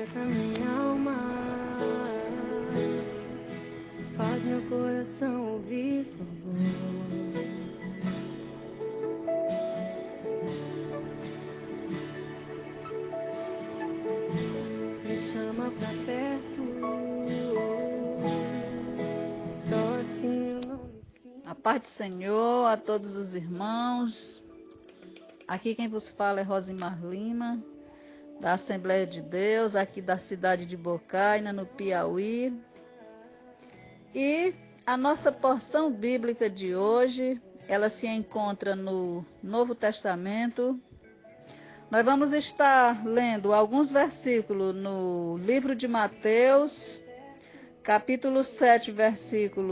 aquieta minha alma, faz meu coração ouvir tua voz. Me chama pra perto, só assim eu não me sinto. A paz do Senhor a todos os irmãos. Aqui quem vos fala é Rosimar Lima, da Assembleia de Deus, aqui da cidade de Bocaina, no Piauí. E a nossa porção bíblica de hoje, ela se encontra no Novo Testamento. Nós vamos estar lendo alguns versículos no livro de Mateus, capítulo 7,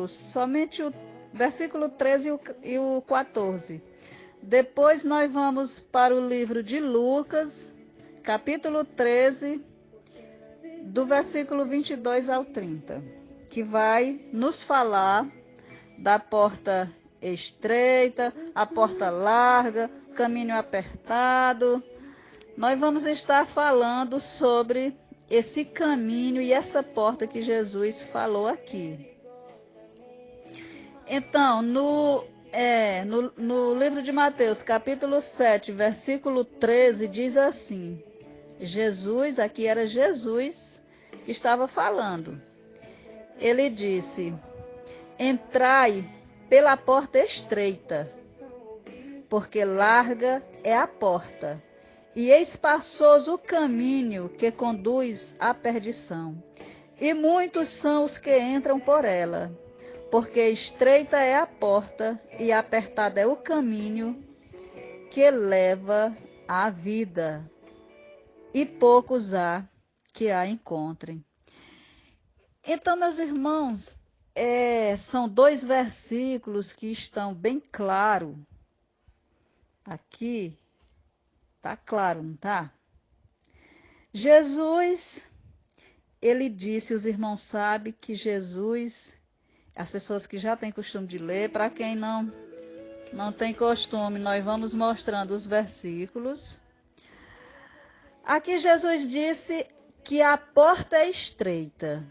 somente o versículo 13 e o 14. Depois nós vamos para o livro de Lucas, capítulo 13, do versículo 22 ao 30, que vai nos falar da porta estreita, a porta larga, caminho apertado. Nós vamos estar falando sobre esse caminho e essa porta que Jesus falou aqui. Então, no livro de Mateus, capítulo 7, versículo 13, diz assim: Jesus, aqui era Jesus que estava falando. Ele disse: entrai pela porta estreita, porque larga é a porta, e espaçoso o caminho que conduz à perdição, e muitos são os que entram por ela. Porque estreita é a porta e apertado é o caminho que leva à vida, e poucos há que a encontrem. Então, meus irmãos, são dois versículos que estão bem claros. Aqui, está claro, não está? Jesus, ele disse, os irmãos sabem que Jesus... As pessoas que já têm costume de ler, para quem não tem costume, nós vamos mostrando os versículos. Aqui Jesus disse que a porta é estreita.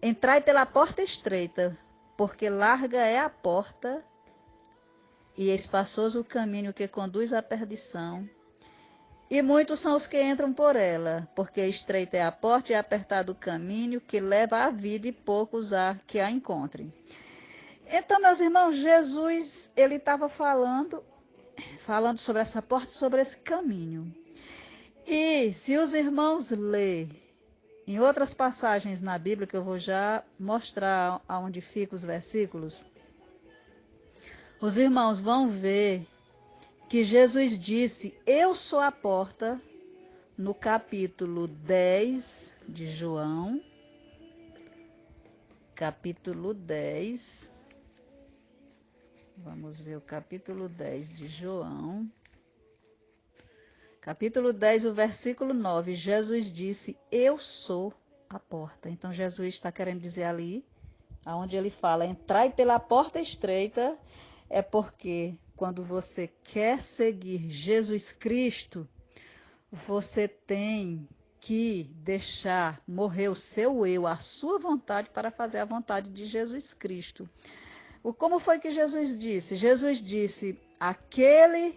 Entrai pela porta estreita, porque larga é a porta e espaçoso o caminho que conduz à perdição. E muitos são os que entram por ela, porque estreita é a porta e apertado o caminho que leva à vida, e poucos há que a encontrem. Então, meus irmãos, Jesus, ele estava falando sobre essa porta, sobre esse caminho. E se os irmãos lerem em outras passagens na Bíblia, que eu vou já mostrar aonde ficam os versículos, os irmãos vão ver que Jesus disse: eu sou a porta, no capítulo 10 de João, capítulo 10, vamos ver o capítulo 10 de João, capítulo 10, o versículo 9, Jesus disse: eu sou a porta. Então Jesus está querendo dizer ali, aonde ele fala, entrai pela porta estreita, é porque quando você quer seguir Jesus Cristo, você tem que deixar morrer o seu eu, a sua vontade, para fazer a vontade de Jesus Cristo. Como foi que Jesus disse? Jesus disse: aquele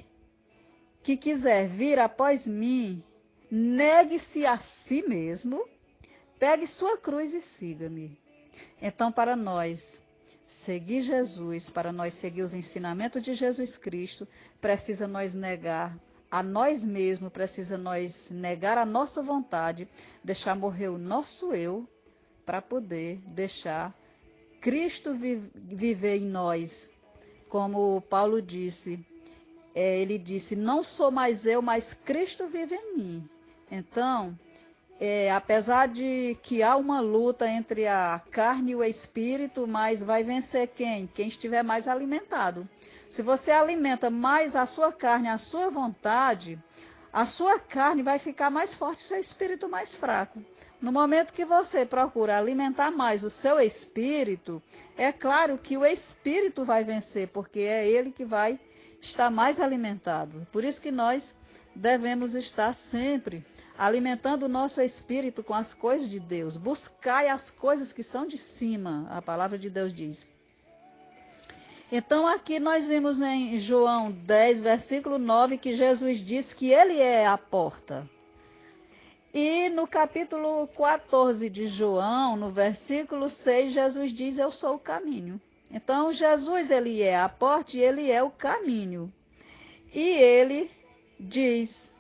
que quiser vir após mim, negue-se a si mesmo, pegue sua cruz e siga-me. Então, para nós seguir Jesus, para nós seguir os ensinamentos de Jesus Cristo, precisa nós negar a nós mesmos, precisa nós negar a nossa vontade, deixar morrer o nosso eu, para poder deixar Cristo viver em nós. Como Paulo disse, ele disse: não sou mais eu, mas Cristo vive em mim. Então, apesar de que há uma luta entre a carne e o espírito, mas vai vencer quem? Quem estiver mais alimentado. Se você alimenta mais a sua carne, a sua vontade, a sua carne vai ficar mais forte, o seu espírito mais fraco. No momento que você procura alimentar mais o seu espírito, é claro que o espírito vai vencer, porque é ele que vai estar mais alimentado. Por isso que nós devemos estar sempre alimentando o nosso espírito com as coisas de Deus. Buscai as coisas que são de cima, a palavra de Deus diz. Então aqui nós vimos em João 10, versículo 9, que Jesus disse que ele é a porta. E no capítulo 14 de João, no versículo 6, Jesus diz, eu sou o caminho. Então Jesus, ele é a porta e ele é o caminho. E ele diz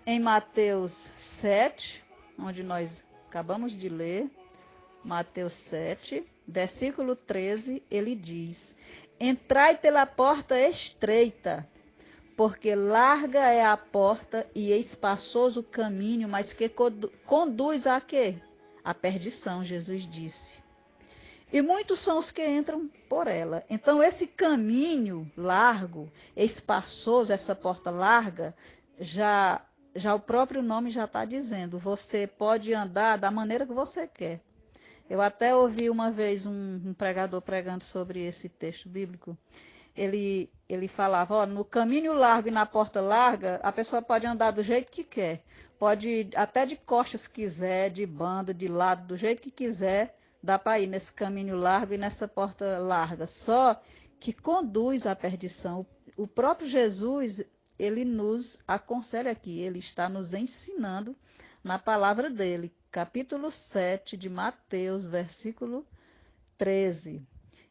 em Mateus 7, onde nós acabamos de ler, Mateus 7, versículo 13, ele diz, entrai pela porta estreita, porque larga é a porta e espaçoso o caminho, mas que conduz a quê? A perdição, Jesus disse. E muitos são os que entram por ela. Então, esse caminho largo, espaçoso, essa porta larga, já o próprio nome já está dizendo. Você pode andar da maneira que você quer. Eu até ouvi uma vez um pregador pregando sobre esse texto bíblico. Ele falava, ó, no caminho largo e na porta larga, a pessoa pode andar do jeito que quer. Pode ir até de costas se quiser, de banda, de lado, do jeito que quiser, dá para ir nesse caminho largo e nessa porta larga. Só que conduz à perdição. O próprio Jesus, ele nos aconselha aqui, ele está nos ensinando na palavra dele. Capítulo 7 de Mateus, versículo 13.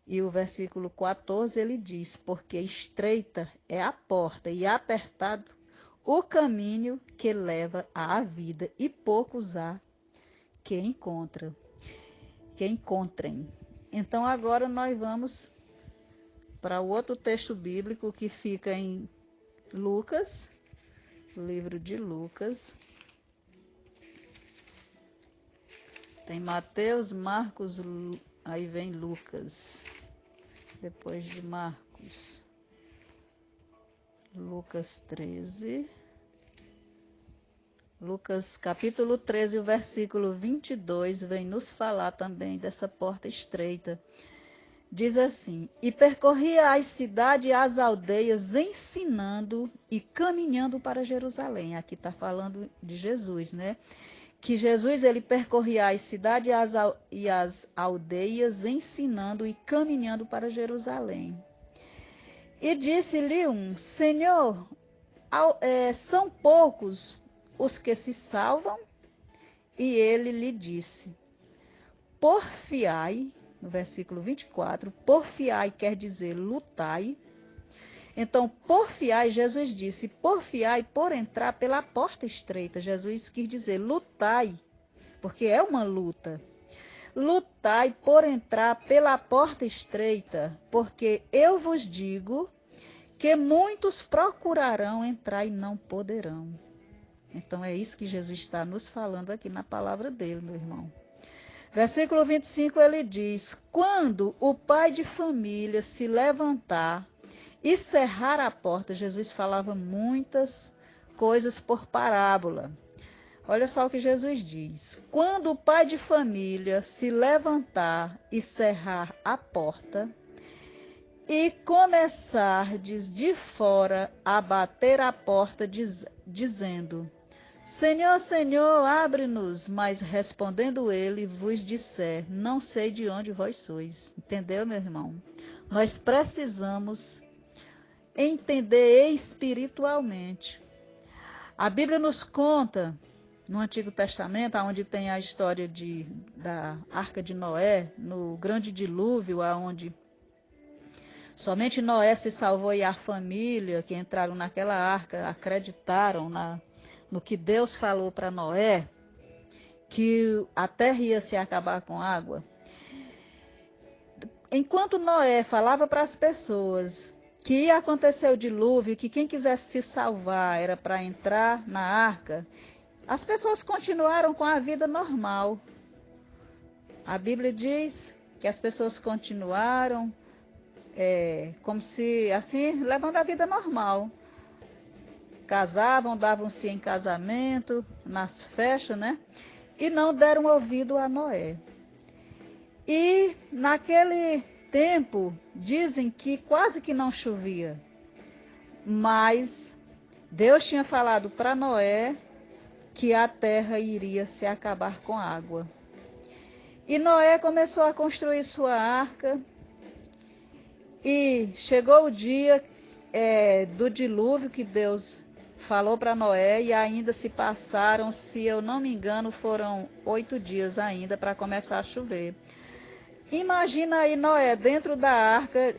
E o versículo 14 ele diz, porque estreita é a porta e apertado o caminho que leva à vida, e poucos há que encontrem. Então agora nós vamos para o outro texto bíblico que fica em Lucas, livro de Lucas. Tem Mateus, Marcos, aí vem Lucas, depois de Marcos. Lucas 13. Lucas capítulo 13, o versículo 22, vem nos falar também dessa porta estreita. Diz assim, e percorria as cidades e as aldeias, ensinando e caminhando para Jerusalém. Aqui está falando de Jesus, né? Que Jesus ele percorria as cidades e as aldeias, ensinando e caminhando para Jerusalém. E disse-lhe um, Senhor, são poucos os que se salvam? E ele lhe disse, porfiai, no versículo 24, porfiai quer dizer lutai. Então, porfiai, Jesus disse, porfiai por entrar pela porta estreita. Jesus quis dizer, lutai, porque é uma luta. Lutai por entrar pela porta estreita, porque eu vos digo que muitos procurarão entrar e não poderão. Então, é isso que Jesus está nos falando aqui na palavra dele, meu irmão. Versículo 25, ele diz, quando o pai de família se levantar e cerrar a porta, Jesus falava muitas coisas por parábola. Olha só o que Jesus diz. Quando o pai de família se levantar e cerrar a porta, e começardes de fora a bater a porta, dizendo, Senhor, Senhor, abre-nos. Mas respondendo ele, vos disser, não sei de onde vós sois. Entendeu, meu irmão? Nós precisamos entender espiritualmente. A Bíblia nos conta, no Antigo Testamento, onde tem a história da Arca de Noé, no grande dilúvio, onde somente Noé se salvou e a família que entraram naquela arca acreditaram no que Deus falou para Noé, que a terra ia se acabar com água. Enquanto Noé falava para as pessoas que ia acontecer o dilúvio, que quem quisesse se salvar era para entrar na arca, as pessoas continuaram com a vida normal. A Bíblia diz que as pessoas continuaram como se, assim, levando a vida normal. Casavam, davam-se em casamento, nas festas, né? E não deram ouvido a Noé. E naquele tempo, dizem que quase que não chovia. Mas Deus tinha falado para Noé que a terra iria se acabar com água. E Noé começou a construir sua arca, e chegou o dia do dilúvio que Deus falou para Noé, e ainda se passaram, se eu não me engano, foram 8 dias ainda para começar a chover. Imagina aí Noé dentro da arca,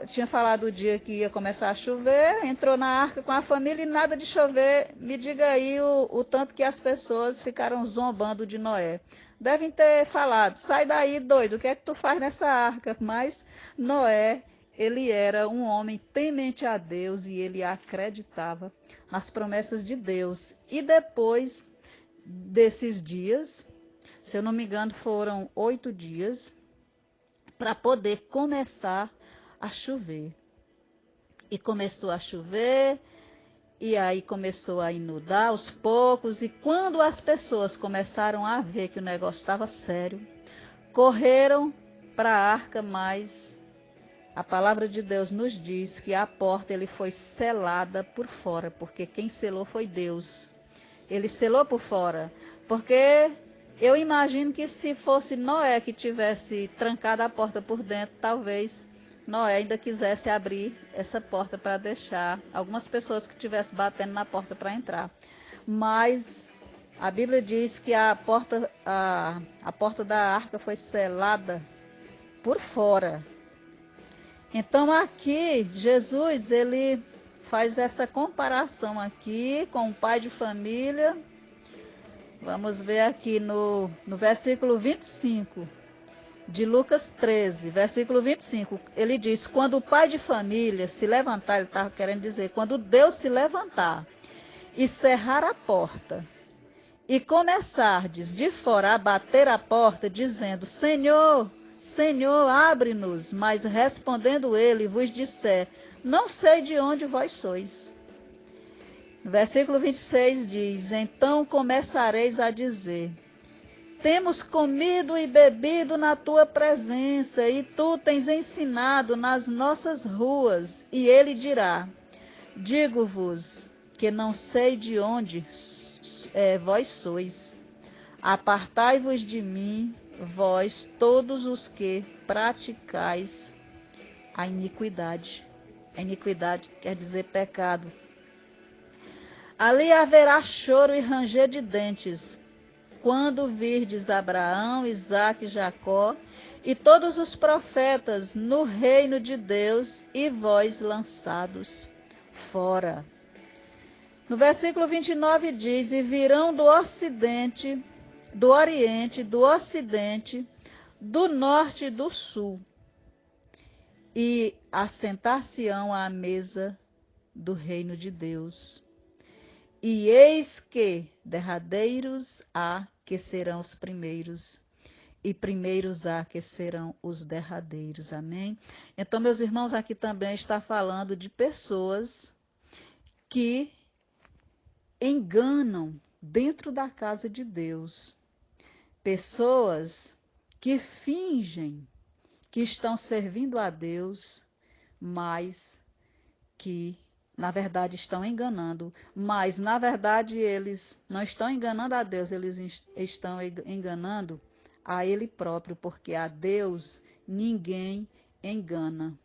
tinha falado o dia que ia começar a chover, entrou na arca com a família e nada de chover. Me diga aí o tanto que as pessoas ficaram zombando de Noé. Devem ter falado, sai daí doido, o que é que tu faz nessa arca? Mas Noé, ele era um homem temente a Deus e ele acreditava nas promessas de Deus. E depois desses dias, se eu não me engano, foram 8 dias para poder começar a chover. E começou a chover, e aí começou a inundar aos poucos. E quando as pessoas começaram a ver que o negócio estava sério, correram para a arca, mas a palavra de Deus nos diz que a porta ele foi selada por fora, porque quem selou foi Deus. Ele selou por fora, porque eu imagino que se fosse Noé que tivesse trancado a porta por dentro, talvez Noé ainda quisesse abrir essa porta para deixar algumas pessoas que estivessem batendo na porta para entrar. Mas a Bíblia diz que a porta da arca foi selada por fora. Então aqui, Jesus, ele faz essa comparação aqui com o pai de família. Vamos ver aqui no versículo 25 de Lucas 13, versículo 25. Ele diz, quando o pai de família se levantar, ele estava querendo dizer, quando Deus se levantar e cerrar a porta, e começardes de fora a bater a porta, dizendo, Senhor, Senhor, abre-nos. Mas respondendo ele, vos disser, não sei de onde vós sois. Versículo 26 diz, então começareis a dizer, temos comido e bebido na tua presença, e tu tens ensinado nas nossas ruas. E ele dirá, digo-vos que não sei de onde vós sois. Apartai-vos de mim, vós todos os que praticais a iniquidade. A iniquidade quer dizer pecado. Ali haverá choro e ranger de dentes, quando virdes Abraão, Isaque e Jacó, e todos os profetas no reino de Deus, e vós lançados fora. No versículo 29 diz, e virão do ocidente, do oriente, do ocidente, do norte e do sul, e assentar-se-ão à mesa do reino de Deus. E eis que derradeiros há que serão os primeiros, e primeiros há que serão os derradeiros. Amém? Então, meus irmãos, aqui também está falando de pessoas que enganam dentro da casa de Deus. Pessoas que fingem que estão servindo a Deus, mas que na verdade estão enganando, mas na verdade eles não estão enganando a Deus, eles estão enganando a Ele próprio, porque a Deus ninguém engana.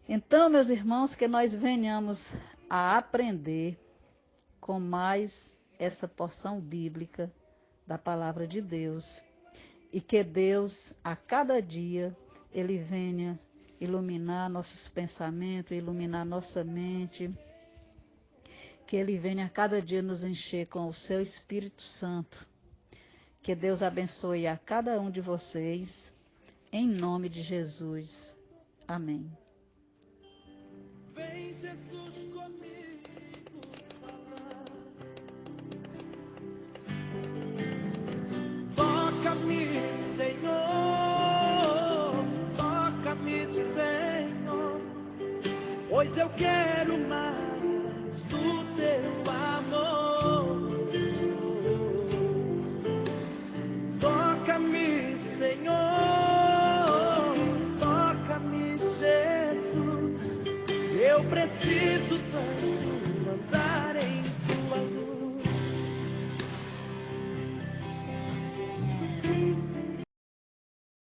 Então, meus irmãos, que nós venhamos a aprender com mais essa porção bíblica da palavra de Deus, e que Deus, a cada dia, Ele venha iluminar nossos pensamentos, iluminar nossa mente, que Ele venha a cada dia nos encher com o seu Espírito Santo. Que Deus abençoe a cada um de vocês, em nome de Jesus. Amém. Vem Jesus comigo falar. Toca-me, Senhor, toca-me, Senhor, pois eu quero mais